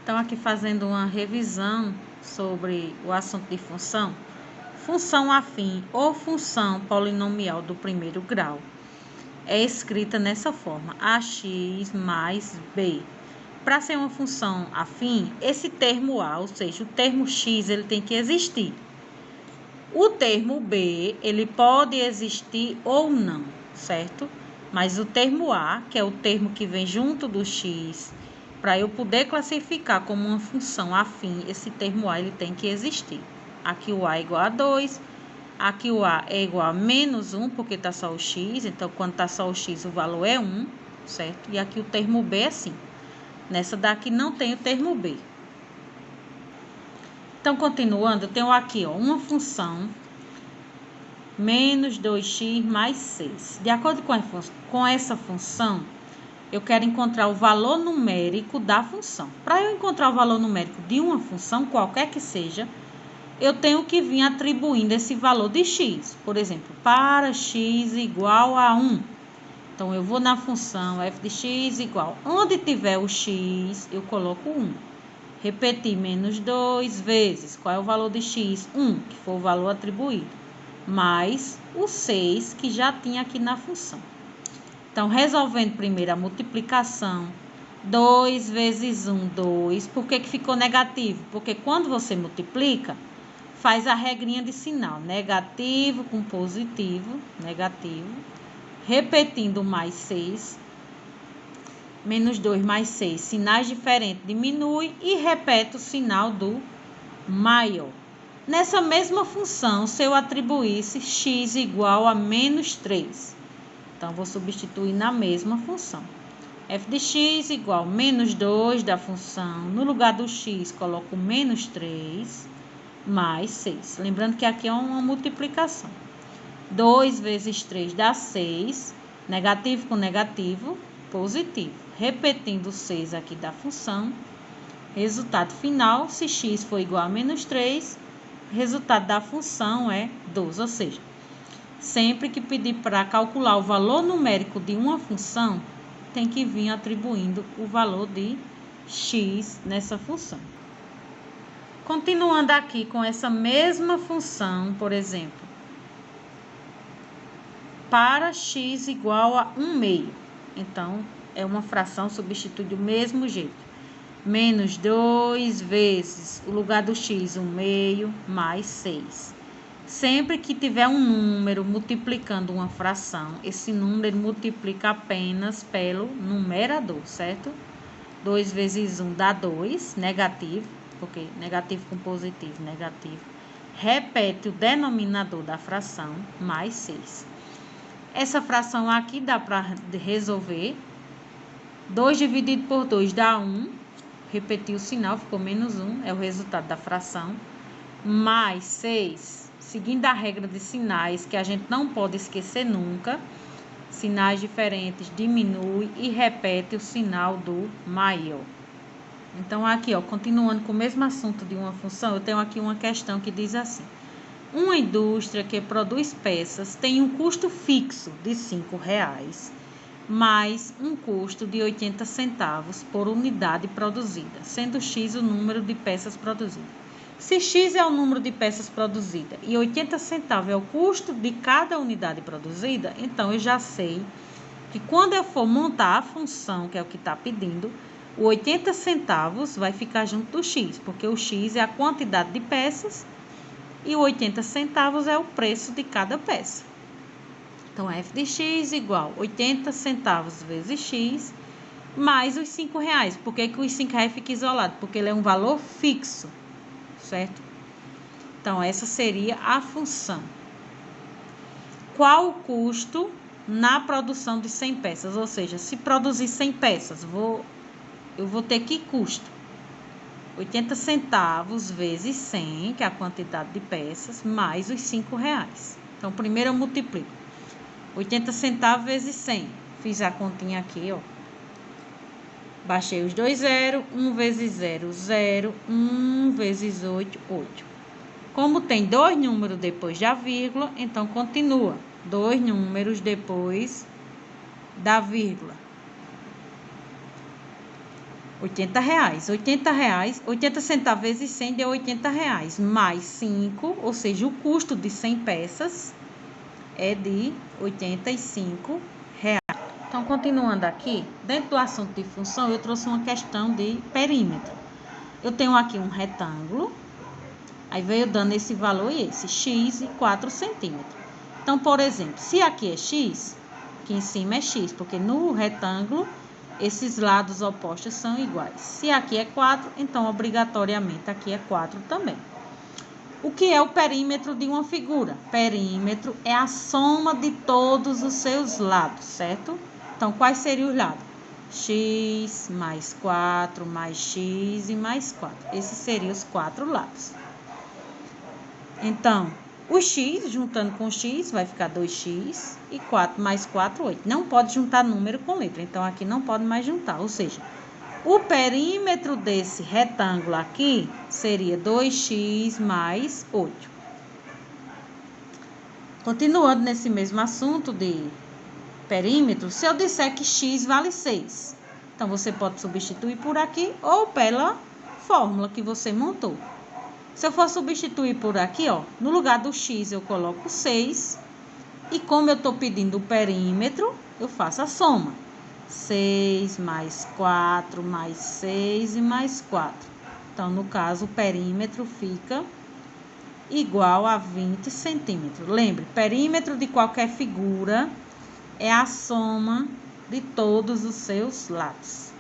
Então, aqui fazendo uma revisão sobre o assunto de função. Função afim ou função polinomial do primeiro grau é escrita nessa forma: ax mais b. Para ser uma função afim, esse termo a, ou seja, o termo x, ele tem que existir. O termo b, ele pode existir ou não, certo? Mas o termo a, que é o termo que vem junto do x, para eu poder classificar como uma função afim, esse termo a, ele tem que existir. Aqui o a é igual a 2, aqui o a é igual a menos 1, porque está só o x, então quando está só o x o valor é 1, certo? E aqui o termo b é 5. Nessa daqui não tem o termo b. Então, continuando, eu tenho aqui uma função menos 2x mais 6. De acordo com essa função, eu quero encontrar o valor numérico da função. Para eu encontrar o valor numérico de uma função, qualquer que seja, eu tenho que vir atribuindo esse valor de x. Por exemplo, para x igual a 1. Então, eu vou na função f de x igual. Onde tiver o x, eu coloco 1. Repetir menos 2 vezes. Qual é o valor de x? 1, que foi o valor atribuído. Mais o 6, que já tinha aqui na função. Então, resolvendo primeiro a multiplicação, 2 vezes 1, 2. Por que ficou negativo? Porque quando você multiplica, faz a regrinha de sinal. Negativo com positivo, negativo. Repetindo mais 6. Menos 2 mais 6, sinais diferentes, diminui e repete o sinal do maior. Nessa mesma função, se eu atribuísse x igual a menos 3, então vou substituir na mesma função. F de x igual a menos 2 da função, no lugar do x coloco menos 3 mais 6. Lembrando que aqui é uma multiplicação. 2 vezes 3 dá 6, negativo com negativo, positivo. Repetindo o 6 aqui da função, resultado final, se x for igual a menos 3, resultado da função é 12. Ou seja, sempre que pedir para calcular o valor numérico de uma função, tem que vir atribuindo o valor de x nessa função. Continuando aqui com essa mesma função, por exemplo, para x igual a 1 meio. Então, é uma fração, substitui do mesmo jeito. Menos 2 vezes o lugar do x, 1 meio, mais 6. Sempre que tiver um número multiplicando uma fração, esse número ele multiplica apenas pelo numerador, certo? 2 vezes 1 dá 2, negativo, porque negativo com positivo, negativo. Repete o denominador da fração, mais 6. Essa fração aqui dá para resolver. 2 dividido por 2 dá 1. Repetir o sinal, ficou menos 1. É o resultado da fração. Mais 6. Seguindo a regra de sinais, que a gente não pode esquecer nunca. Sinais diferentes diminui e repete o sinal do maior. Então, aqui, continuando com o mesmo assunto de uma função, eu tenho aqui uma questão que diz assim. Uma indústria que produz peças tem um custo fixo de R$ 5,00, mais um custo de 80 centavos por unidade produzida, sendo x o número de peças produzidas. Se x é o número de peças produzidas e 80 centavos é o custo de cada unidade produzida, então eu já sei que quando eu for montar a função, que é o que está pedindo, o 80 centavos vai ficar junto do x, porque o x é a quantidade de peças e o 80 centavos é o preço de cada peça. Então, f de x igual 80 centavos vezes x, mais os R$ 5,00. Por que os R$ 5,00 fica isolado? Porque ele é um valor fixo, certo? Então, essa seria a função. Qual o custo na produção de 100 peças? Ou seja, se produzir 100 peças, eu vou ter que custo? 80 centavos vezes 100, que é a quantidade de peças, mais os R$ 5,00. Então, primeiro eu multiplico. 80 centavos vezes 100. Fiz a continha aqui, Baixei os dois zeros. 1 vezes 0, 0. 1 vezes 8, 8. Como tem dois números depois da vírgula, então continua. Dois números depois da vírgula. R$80. R$80, 80 centavos vezes 100 deu R$80. Mais 5, ou seja, o custo de 100 peças é de R$85. Então, continuando aqui, dentro do assunto de função, eu trouxe uma questão de perímetro. Eu tenho aqui um retângulo, aí veio dando esse valor e esse, x e 4 centímetros. Então, por exemplo, se aqui é x, aqui em cima é x, porque no retângulo, esses lados opostos são iguais. Se aqui é 4, então, obrigatoriamente, aqui é 4 também. O que é o perímetro de uma figura? Perímetro é a soma de todos os seus lados, certo? Então, quais seriam os lados? X mais 4 mais x e mais 4. Esses seriam os 4 lados. Então, o x, juntando com x, vai ficar 2x e 4 mais 4, 8. Não pode juntar número com letra, então aqui não pode mais juntar. Ou seja, o perímetro desse retângulo aqui seria 2x mais 8. Continuando nesse mesmo assunto de perímetro, se eu disser que x vale 6, então você pode substituir por aqui ou pela fórmula que você montou. Se eu for substituir por aqui, ó, no lugar do x eu coloco 6, e como eu estou pedindo o perímetro, eu faço a soma. 6 mais 4 mais 6 e mais 4. Então, no caso, o perímetro fica igual a 20 centímetros. Lembre, perímetro de qualquer figura é a soma de todos os seus lados.